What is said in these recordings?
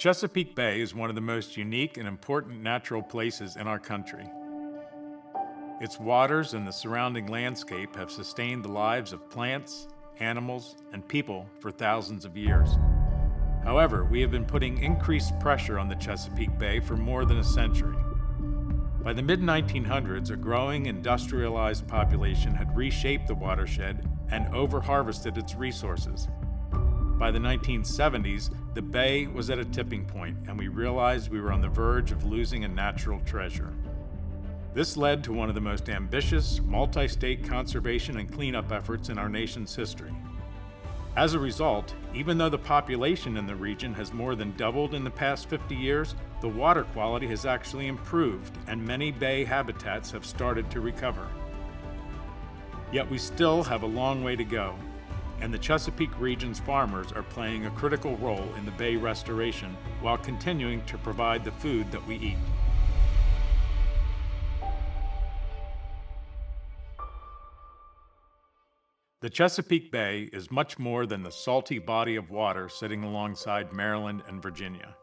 Chesapeake Bay is one of the most unique and important natural places in our country. Its waters and the surrounding landscape have sustained the lives of plants, animals, and people for thousands of years. However, we have been putting increased pressure on the Chesapeake Bay for more than a century. By the mid-1900s, a growing industrialized population had reshaped the watershed and over-harvested its resources. By the 1970s, the bay was at a tipping point, and we realized we were on the verge of losing a natural treasure. This led to one of the most ambitious multi-state conservation and cleanup efforts in our nation's history. As a result, even though the population in the region has more than doubled in the past 50 years, the water quality has actually improved, and many bay habitats have started to recover. Yet we still have a long way to go, and the Chesapeake region's farmers are playing a critical role in the bay restoration while continuing to provide the food that we eat. The Chesapeake Bay is much more than the salty body of water sitting alongside Maryland and Virginia.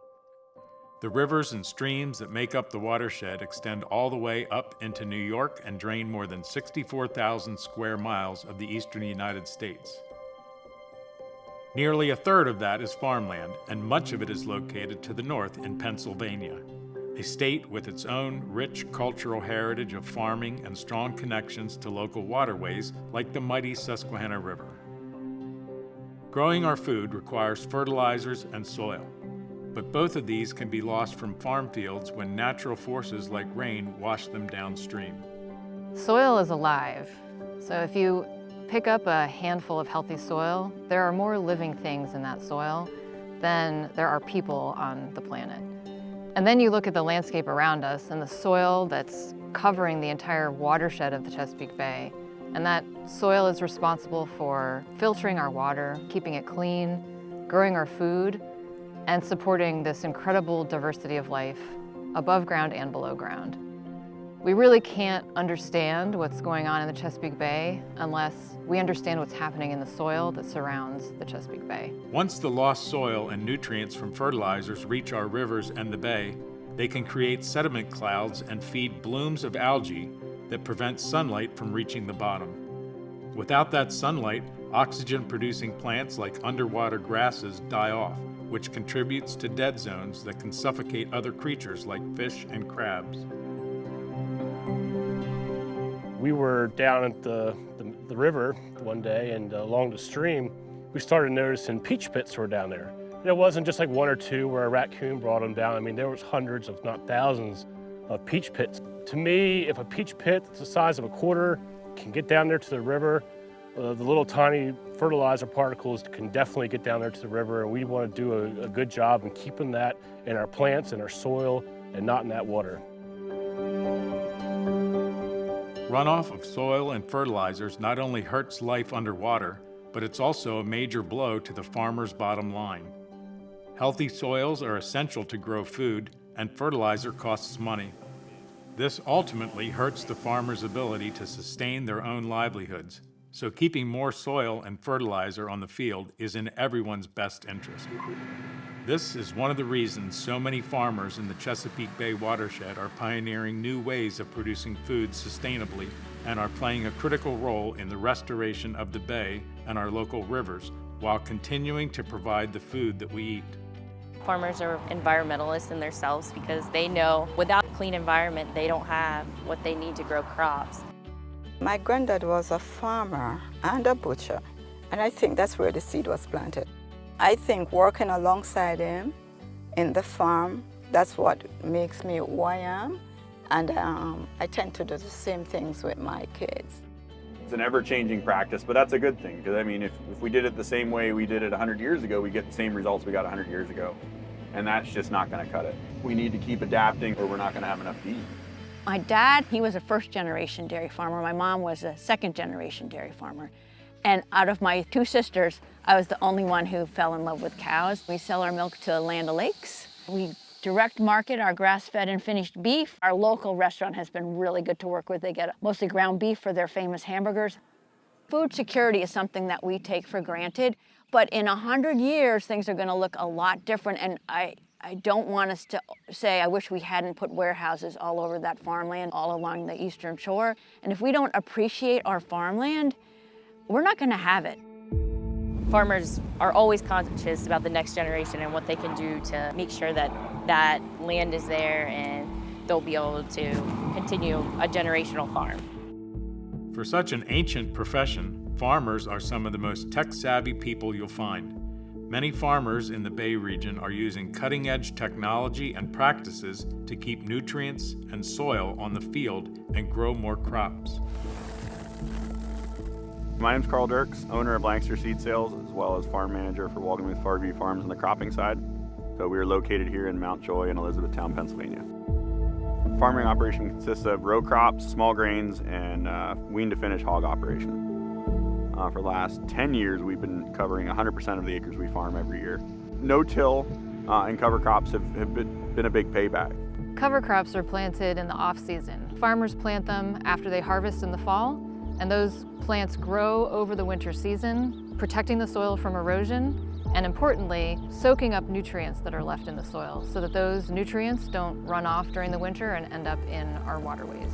The rivers and streams that make up the watershed extend all the way up into New York and drain more than 64,000 square miles of the eastern United States. Nearly a third of that is farmland, and much of it is located to the north in Pennsylvania, a state with its own rich cultural heritage of farming and strong connections to local waterways like the mighty Susquehanna River. Growing our food requires fertilizers and soil, but both of these can be lost from farm fields when natural forces like rain wash them downstream. Soil is alive, so if you pick up a handful of healthy soil, there are more living things in that soil than there are people on the planet. And then you look at the landscape around us and the soil that's covering the entire watershed of the Chesapeake Bay. And that soil is responsible for filtering our water, keeping it clean, growing our food, and supporting this incredible diversity of life above ground and below ground. We really can't understand what's going on in the Chesapeake Bay unless we understand what's happening in the soil that surrounds the Chesapeake Bay. Once the lost soil and nutrients from fertilizers reach our rivers and the bay, they can create sediment clouds and feed blooms of algae that prevent sunlight from reaching the bottom. Without that sunlight, oxygen-producing plants like underwater grasses die off, which contributes to dead zones that can suffocate other creatures like fish and crabs. We were down at the river one day, and along the stream, we started noticing peach pits were down there. And it wasn't just like one or two where a raccoon brought them down. I mean, there was hundreds, if not thousands, of peach pits. To me, if a peach pit that's the size of a quarter can get down there to the river, the little tiny fertilizer particles can definitely get down there to the river, and we want to do a good job in keeping that in our plants and our soil and not in that water. Runoff of soil and fertilizers not only hurts life underwater, but it's also a major blow to the farmer's bottom line. Healthy soils are essential to grow food, and fertilizer costs money. This ultimately hurts the farmer's ability to sustain their own livelihoods, so keeping more soil and fertilizer on the field is in everyone's best interest. This is one of the reasons so many farmers in the Chesapeake Bay watershed are pioneering new ways of producing food sustainably and are playing a critical role in the restoration of the bay and our local rivers while continuing to provide the food that we eat. Farmers are environmentalists in themselves because they know without a clean environment, they don't have what they need to grow crops. My granddad was a farmer and a butcher, and I think that's where the seed was planted. I think working alongside him in the farm, that's what makes me who I am, and I tend to do the same things with my kids. It's an ever-changing practice, but that's a good thing, because I mean, if we did it the same way we did it 100 years ago, we get the same results we got 100 years ago, and that's just not going to cut it. We need to keep adapting or we're not going to have enough to eat. My dad, he was a first-generation dairy farmer. My mom was a second-generation dairy farmer. And out of my two sisters, I was the only one who fell in love with cows. We sell our milk to Land O'Lakes. We direct market our grass-fed and finished beef. Our local restaurant has been really good to work with. They get mostly ground beef for their famous hamburgers. Food security is something that we take for granted, but in 100 years, things are gonna look a lot different, and I I don't want us to say, I wish we hadn't put warehouses all over that farmland, all along the eastern shore. And if we don't appreciate our farmland, we're not going to have it. Farmers are always conscious about the next generation and what they can do to make sure that that land is there and they'll be able to continue a generational farm. For such an ancient profession, farmers are some of the most tech-savvy people you'll find. Many farmers in the Bay region are using cutting-edge technology and practices to keep nutrients and soil on the field and grow more crops. My name's Carl Dirks, owner of Lancaster Seed Sales, as well as farm manager for Walden Farview Farms on the cropping side. So we are located here in Mount Joy in Elizabethtown, Pennsylvania. Farming operation consists of row crops, small grains, and wean to finish hog operation. For the last 10 years, we've been covering 100% of the acres we farm every year. No-till and cover crops have been a big payback. Cover crops are planted in the off-season. Farmers plant them after they harvest in the fall, and those plants grow over the winter season, protecting the soil from erosion, and importantly, soaking up nutrients that are left in the soil so that those nutrients don't run off during the winter and end up in our waterways.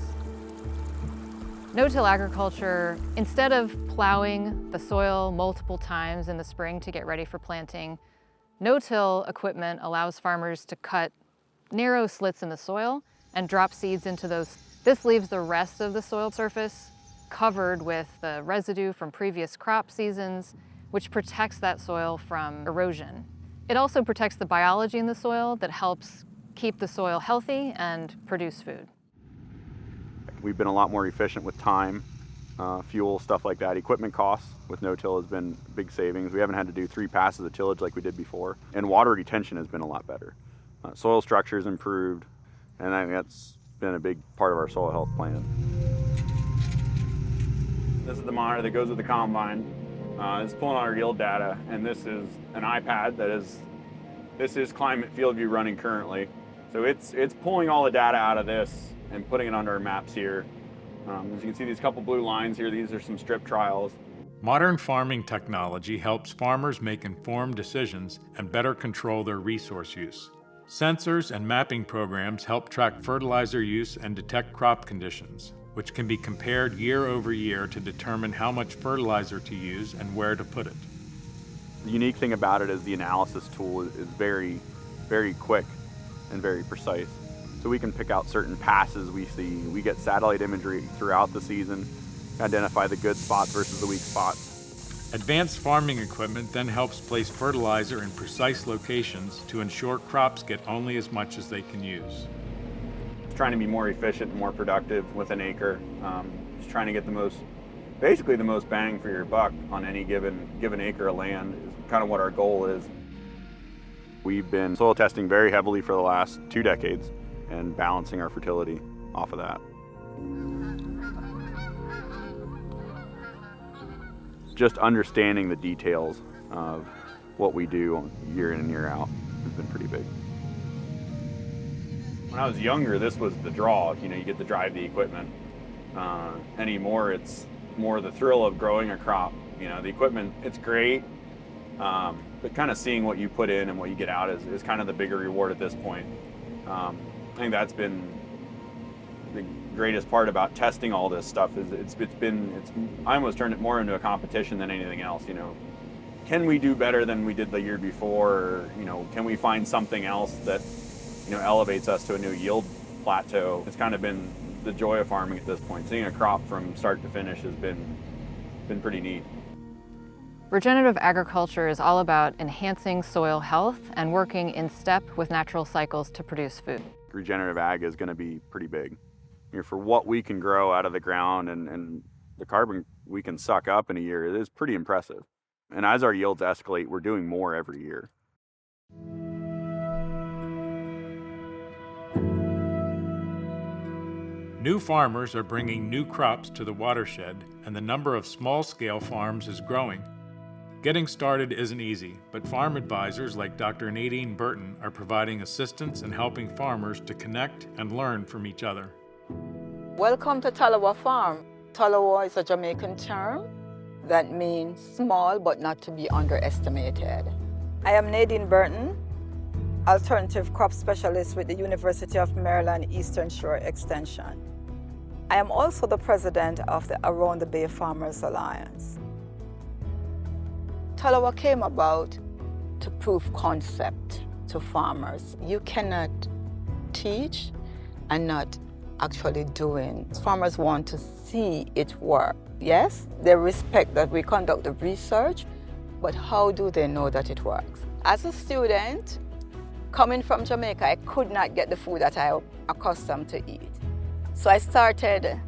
No-till agriculture, instead of plowing the soil multiple times in the spring to get ready for planting, no-till equipment allows farmers to cut narrow slits in the soil and drop seeds into those. This leaves the rest of the soil surface covered with the residue from previous crop seasons, which protects that soil from erosion. It also protects the biology in the soil that helps keep the soil healthy and produce food. We've been a lot more efficient with time, fuel, stuff like that. Equipment costs with no-till has been big savings. We haven't had to do 3 passes of tillage like we did before. And water retention has been a lot better. Soil structure has improved, and I think that's been a big part of our soil health plan. This is the monitor that goes with the combine. It's pulling on our yield data, and this is an iPad this is Climate Field View running currently. So it's pulling all the data out of this and putting it onto our maps here. As you can see, these couple blue lines here, these are some strip trials. Modern farming technology helps farmers make informed decisions and better control their resource use. Sensors and mapping programs help track fertilizer use and detect crop conditions, which can be compared year over year to determine how much fertilizer to use and where to put it. The unique thing about it is the analysis tool is very, very quick and very precise. So we can pick out certain passes we see. We get satellite imagery throughout the season, identify the good spots versus the weak spots. Advanced farming equipment then helps place fertilizer in precise locations to ensure crops get only as much as they can use. Trying to be more efficient and more productive with an acre. Just trying to get basically the most bang for your buck on any given acre of land is kind of what our goal is. We've been soil testing very heavily for the last 2 decades and balancing our fertility off of that. Just understanding the details of what we do year in and year out has been pretty big. When I was younger, this was the draw. You get to drive the equipment. Anymore, it's more the thrill of growing a crop. The equipment, it's great, but kind of seeing what you put in and what you get out is kind of the bigger reward at this point. I think that's been the greatest part about testing all this stuff is I almost turned it more into a competition than anything else. Can we do better than we did the year before? Or, can we find something else that elevates us to a new yield plateau? It's kind of been the joy of farming at this point. Seeing a crop from start to finish has been pretty neat. Regenerative agriculture is all about enhancing soil health and working in step with natural cycles to produce food. Regenerative ag is going to be pretty big. For what we can grow out of the ground and the carbon we can suck up in a year, it is pretty impressive. And as our yields escalate, we're doing more every year. New farmers are bringing new crops to the watershed, and the number of small-scale farms is growing. Getting started isn't easy, but farm advisors like Dr. Nadine Burton are providing assistance and helping farmers to connect and learn from each other. Welcome to Talawa Farm. Talawa is a Jamaican term that means small but not to be underestimated. I am Nadine Burton. alternative crop specialist with the University of Maryland Eastern Shore Extension. I am also the president of the Around the Bay Farmers Alliance. Talawa came about to prove concept to farmers. You cannot teach and not actually doing. Farmers want to see it work. Yes, they respect that we conduct the research, but how do they know that it works? As a student, coming from Jamaica, I could not get the food that I was accustomed to eat. So I started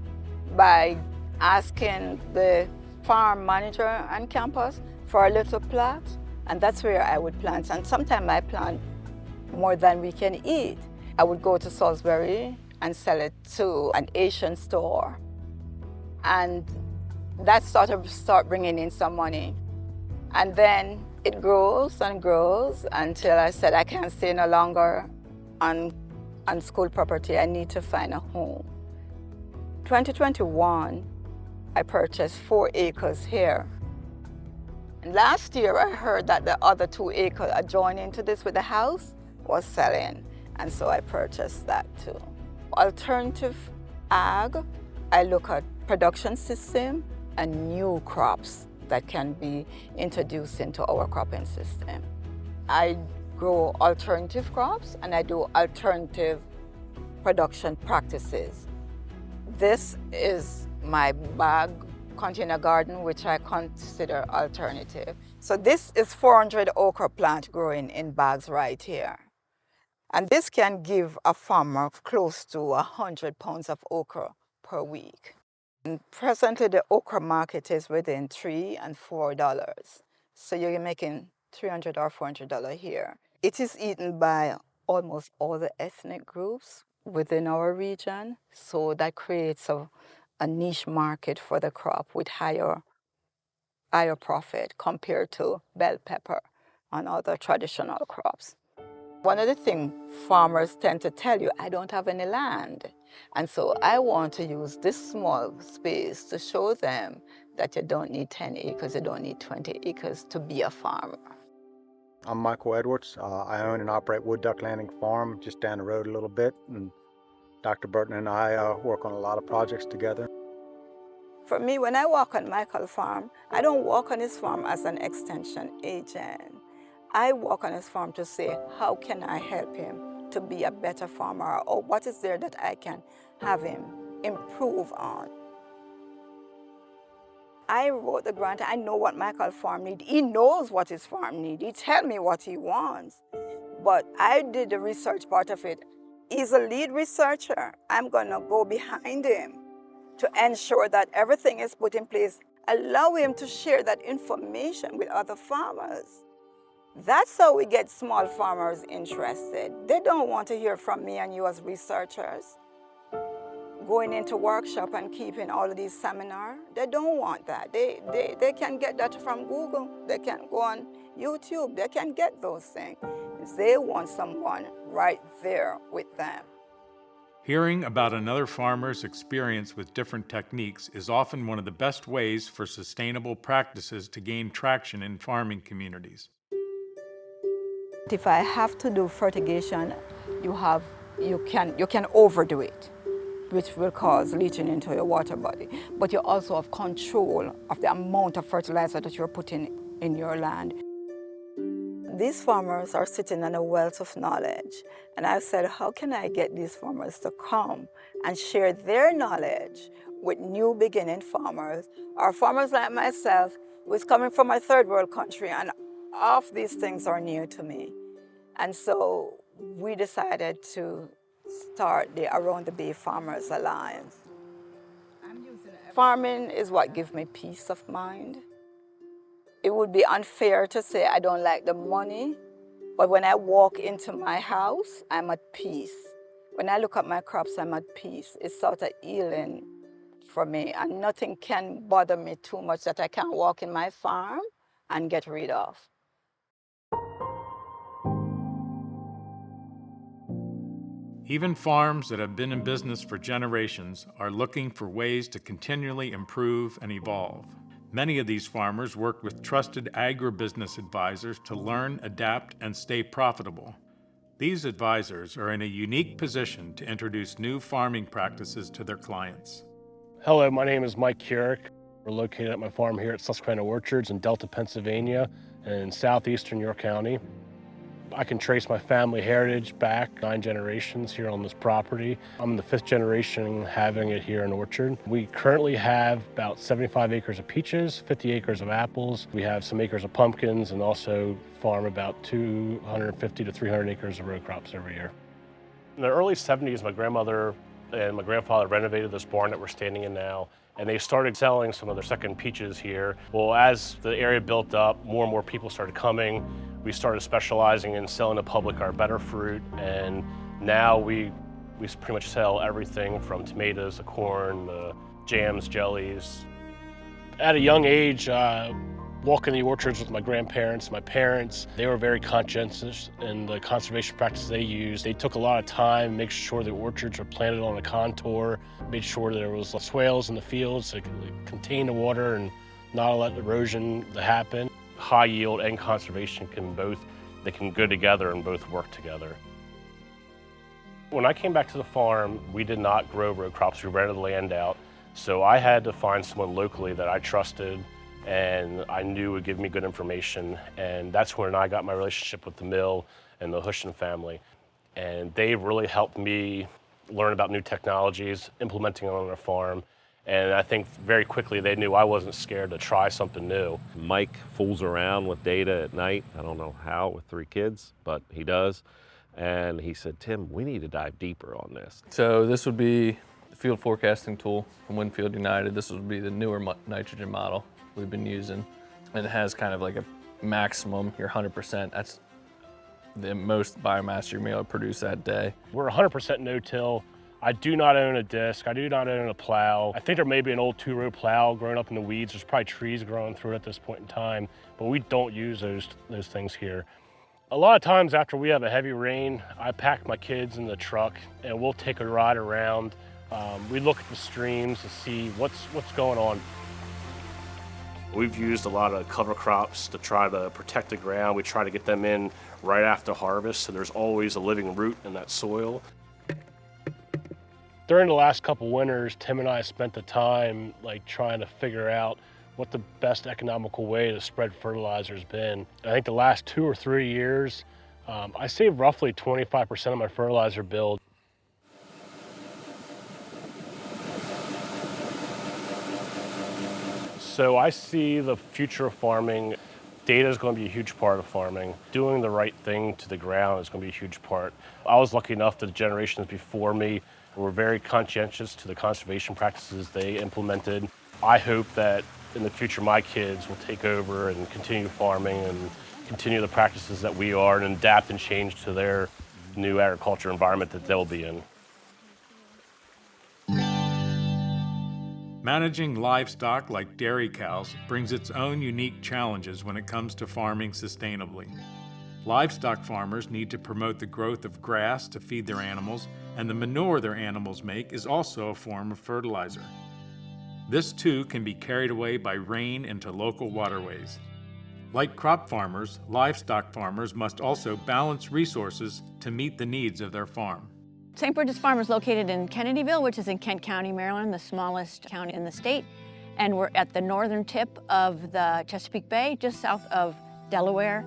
by asking the farm manager on campus for a little plot, and that's where I would plant. And sometimes I plant more than we can eat. I would go to Salisbury and sell it to an Asian store. And that sort of start bringing in some money. And then it grows and grows until I said I can't stay no longer on school property. I need to find a home. 2021, I purchased 4 acres here. And last year, I heard that the other 2 acres adjoining to this with the house was selling. And so I purchased that too. Alternative ag, I look at production system and new crops that can be introduced into our cropping system. I grow alternative crops and I do alternative production practices. This is my bag container garden, which I consider alternative. So this is 400 okra plant growing in bags right here. And this can give a farmer close to 100 pounds of okra per week. And presently, the okra market is within $3 and $4. So you're making $300 or $400 here. It is eaten by almost all the ethnic groups within our region. So that creates a niche market for the crop with higher profit compared to bell pepper and other traditional crops. One of the things farmers tend to tell you, I don't have any land. And so I want to use this small space to show them that you don't need 10 acres, you don't need 20 acres to be a farmer. I'm Michael Edwards. I own and operate Wood Duck Landing Farm just down the road a little bit. And Dr. Burton and I work on a lot of projects together. For me, when I walk on Michael's farm, I don't walk on his farm as an extension agent. I walk on his farm to say, how can I help him to be a better farmer, or what is there that I can have him improve on? I wrote the grant. I know what Michael's farm needs. He knows what his farm needs. He tells me what he wants. But I did the research part of it. He's a lead researcher. I'm going to go behind him to ensure that everything is put in place. Allow him to share that information with other farmers. That's how we get small farmers interested. They don't want to hear from me and you as researchers. Going into workshop and keeping all of these seminars, they don't want that. They can get that from Google. They can go on YouTube. They can get those things. They want someone right there with them. Hearing about another farmer's experience with different techniques is often one of the best ways for sustainable practices to gain traction in farming communities. If I have to do fertigation, you can overdo it, which will cause leaching into your water body. But you also have control of the amount of fertilizer that you're putting in your land. These farmers are sitting on a wealth of knowledge. And I said, how can I get these farmers to come and share their knowledge with new beginning farmers, or farmers like myself, who's coming from a third world country, and all of these things are new to me. And so we decided to start the Around the Bay Farmers Alliance. Farming is what gives me peace of mind. It would be unfair to say I don't like the money, but when I walk into my house, I'm at peace. When I look at my crops, I'm at peace. It's sort of healing for me, and nothing can bother me too much that I can't walk in my farm and get rid of. Even farms that have been in business for generations are looking for ways to continually improve and evolve. Many of these farmers work with trusted agribusiness advisors to learn, adapt, and stay profitable. These advisors are in a unique position to introduce new farming practices to their clients. Hello, my name is Mike Keurig. We're located at my farm here at Susquehanna Orchards in Delta, Pennsylvania, in southeastern York County. I can trace my family heritage back 9 generations here on this property. I'm the 5th generation having it here in Orchard. We currently have about 75 acres of peaches, 50 acres of apples. We have some acres of pumpkins and also farm about 250 to 300 acres of row crops every year. In the early 70s, my grandmother and my grandfather renovated this barn that we're standing in now, and they started selling some of their second peaches here. Well, as the area built up, more and more people started coming. We started specializing in selling the public our better fruit, and now we pretty much sell everything from tomatoes to corn, jams, jellies. At a young age, walking the orchards with my grandparents, my parents, they were very conscientious in the conservation practices they used. They took a lot of time, make sure the orchards were planted on a contour, made sure there was swales in the fields to contain the water and not let erosion happen. High yield and conservation can go together and both work together. When I came back to the farm, we did not grow row crops, we rented the land out. So I had to find someone locally that I trusted and I knew would give me good information. And that's when I got my relationship with the mill and the Hushin family. And they really helped me learn about new technologies, implementing them on our farm. And I think very quickly they knew I wasn't scared to try something new. Mike fools around with data at night. I don't know how with 3 kids, but he does. And he said, Tim, we need to dive deeper on this. So this would be the field forecasting tool from Winfield United. This would be the newer nitrogen model we've been using. And it has kind of like a maximum, your 100%. That's the most biomass you're able to produce that day. We're 100% no-till. I do not own a disc. I do not own a plow. I think there may be an old 2-row plow growing up in the weeds. There's probably trees growing through it at this point in time, but we don't use those things here. A lot of times after we have a heavy rain, I pack my kids in the truck and we'll take a ride around. We look at the streams to see what's going on. We've used a lot of cover crops to try to protect the ground. We try to get them in right after harvest, so there's always a living root in that soil. During the last couple winters, Tim and I spent the time trying to figure out what the best economical way to spread fertilizer has been. I think the last 2 or 3 years, I saved roughly 25% of my fertilizer bill. So I see the future of farming. Data is going to be a huge part of farming. Doing the right thing to the ground is going to be a huge part. I was lucky enough that the generations before me were very conscientious to the conservation practices they implemented. I hope that in the future my kids will take over and continue farming and continue the practices that we are and adapt and change to their new agriculture environment that they'll be in. Managing livestock like dairy cows brings its own unique challenges when it comes to farming sustainably. Livestock farmers need to promote the growth of grass to feed their animals, and the manure their animals make is also a form of fertilizer. This too can be carried away by rain into local waterways. Like crop farmers, livestock farmers must also balance resources to meet the needs of their farm. St. Bridget's Farm is located in Kennedyville, which is in Kent County, Maryland, the smallest county in the state. And we're at the northern tip of the Chesapeake Bay, just south of Delaware.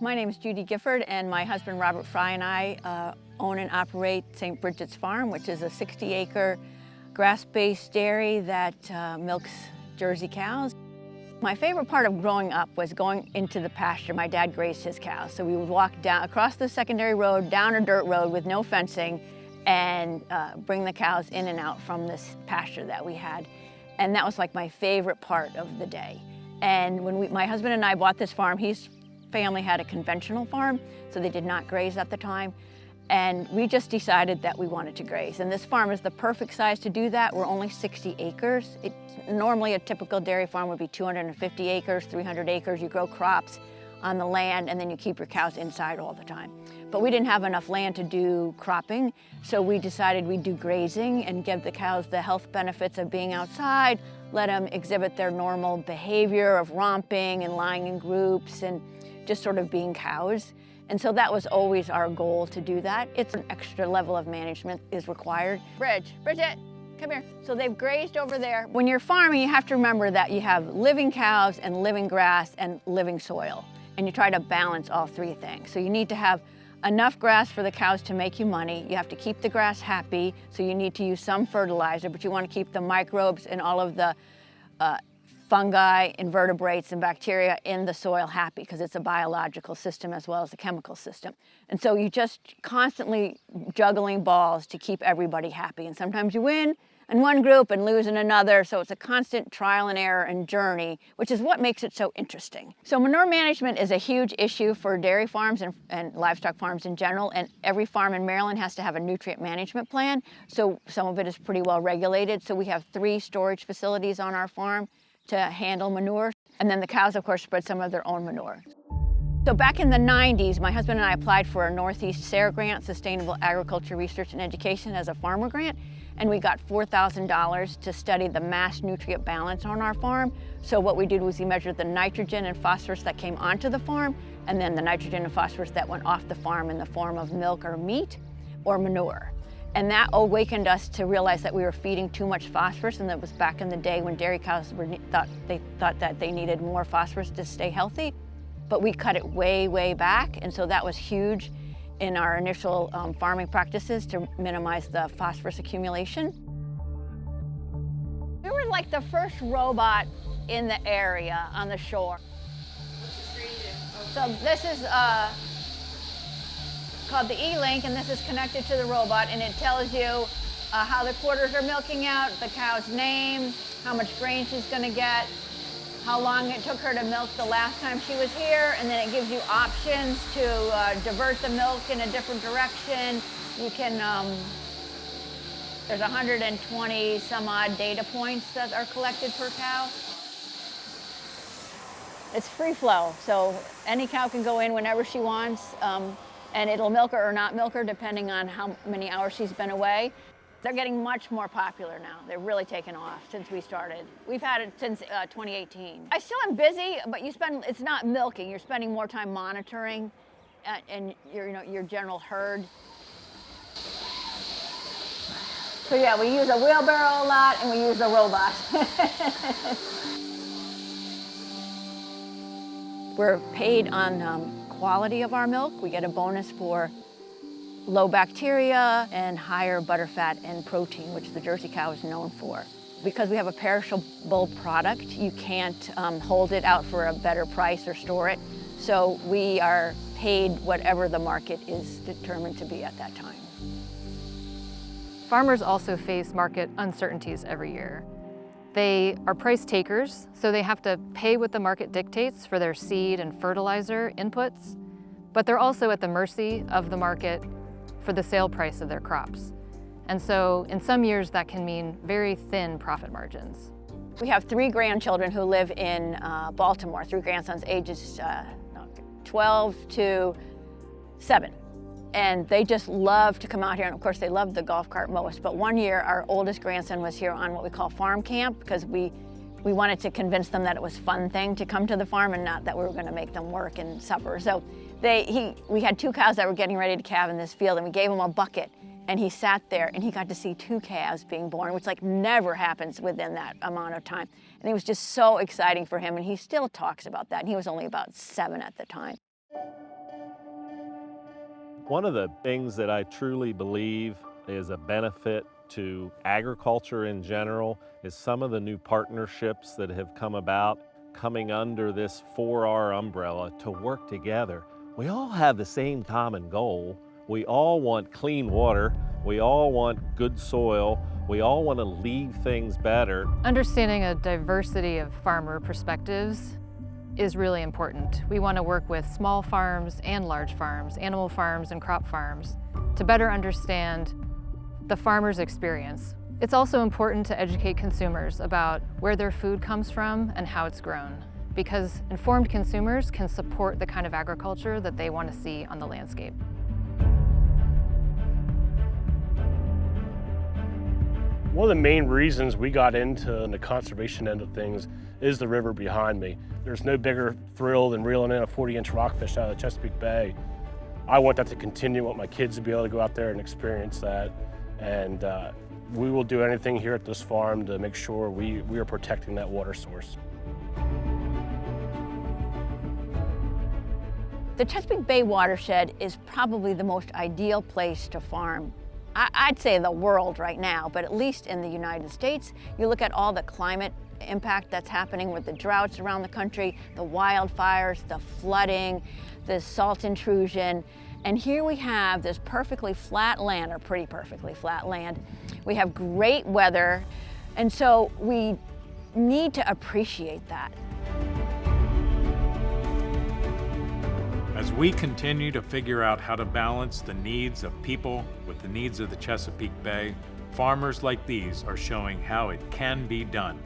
My name is Judy Gifford, and my husband Robert Fry and I own and operate St. Bridget's Farm, which is a 60-acre grass-based dairy that milks Jersey cows. My favorite part of growing up was going into the pasture. My dad grazed his cows, so we would walk down across the secondary road, down a dirt road with no fencing, and bring the cows in and out from this pasture that we had. And that was like my favorite part of the day. And when my husband and I bought this farm, his family had a conventional farm, so they did not graze at the time. And we just decided that we wanted to graze. And this farm is the perfect size to do that. We're only 60 acres. Normally a typical dairy farm would be 250 acres, 300 acres. You grow crops on the land and then you keep your cows inside all the time. But we didn't have enough land to do cropping, so we decided we'd do grazing and give the cows the health benefits of being outside, let them exhibit their normal behavior of romping and lying in groups and just sort of being cows. And so that was always our goal to do that. It's an extra level of management is required. Bridget, come here. So they've grazed over there. When you're farming, you have to remember that you have living cows and living grass and living soil. And you try to balance all three things. So you need to have enough grass for the cows to make you money. You have to keep the grass happy, so you need to use some fertilizer, but you want to keep the microbes and all of the fungi, invertebrates, and bacteria in the soil happy, because it's a biological system as well as a chemical system. And so you just constantly juggling balls to keep everybody happy. And sometimes you win in one group and lose in another, so it's a constant trial and error and journey, which is what makes it so interesting. So manure management is a huge issue for dairy farms and livestock farms in general, and every farm in Maryland has to have a nutrient management plan, so some of it is pretty well regulated. So we have 3 storage facilities on our farm to handle manure, and then the cows, of course, spread some of their own manure. So back in the 90s, my husband and I applied for a Northeast SARE grant, Sustainable Agriculture Research and Education, as a farmer grant, and we got $4,000 to study the mass nutrient balance on our farm. So what we did was we measured the nitrogen and phosphorus that came onto the farm, and then the nitrogen and phosphorus that went off the farm in the form of milk or meat or manure. And that awakened us to realize that we were feeding too much phosphorus, and that was back in the day when dairy cows thought that they needed more phosphorus to stay healthy. But we cut it way, way back, and so that was huge in our initial farming practices to minimize the phosphorus accumulation. We were like the first robot in the area on the shore. So this is called the E-Link, and this is connected to the robot, and it tells you how the quarters are milking out, the cow's name, how much grain she's gonna get, how long it took her to milk the last time she was here, and then it gives you options to divert the milk in a different direction. You can, there's 120 some odd data points that are collected per cow. It's free flow, so any cow can go in whenever she wants, and it'll milk her or not milk her depending on how many hours she's been away. They're getting much more popular now. They're really taken off since we started. We've had it since 2018. I still am busy, but it's not milking. You're spending more time monitoring and your general herd. So yeah, we use a wheelbarrow a lot and we use a robot. We're paid on quality of our milk. We get a bonus for low bacteria and higher butterfat and protein, which the Jersey cow is known for. Because we have a perishable product, you can't hold it out for a better price or store it. So we are paid whatever the market is determined to be at that time. Farmers also face market uncertainties every year. They are price takers, so they have to pay what the market dictates for their seed and fertilizer inputs, but they're also at the mercy of the market for the sale price of their crops. And so in some years that can mean very thin profit margins. We have 3 grandchildren who live in Baltimore, 3 grandsons ages 12 to 7. And they just love to come out here, and of course they love the golf cart most. But one year our oldest grandson was here on what we call farm camp, because we wanted to convince them that it was a fun thing to come to the farm and not that we were going to make them work and suffer. So we had 2 cows that were getting ready to calve in this field, and we gave him a bucket, and he sat there and he got to see 2 calves being born, which like never happens within that amount of time. And it was just so exciting for him, and he still talks about that. And he was only about 7 at the time. One of the things that I truly believe is a benefit to agriculture in general is some of the new partnerships that have come about coming under this 4R umbrella to work together. We all have the same common goal. We all want clean water. We all want good soil. We all want to leave things better. Understanding a diversity of farmer perspectives is really important. We want to work with small farms and large farms, animal farms and crop farms, to better understand the farmer's experience. It's also important to educate consumers about where their food comes from and how it's grown, because informed consumers can support the kind of agriculture that they want to see on the landscape. One of the main reasons we got into the conservation end of things is the river behind me. There's no bigger thrill than reeling in a 40-inch rockfish out of the Chesapeake Bay I want that to continue. I want my kids to be able to go out there and experience that. And we will do anything here at this farm to make sure we are protecting that water source. The Chesapeake Bay watershed is probably the most ideal place to farm. I'd say the world right now, but at least in the United States. You look at all the climate impact that's happening with the droughts around the country, the wildfires, the flooding, the salt intrusion. And here we have this perfectly flat land, or pretty perfectly flat land. We have great weather, and so we need to appreciate that. As we continue to figure out how to balance the needs of people with the needs of the Chesapeake Bay, farmers like these are showing how it can be done.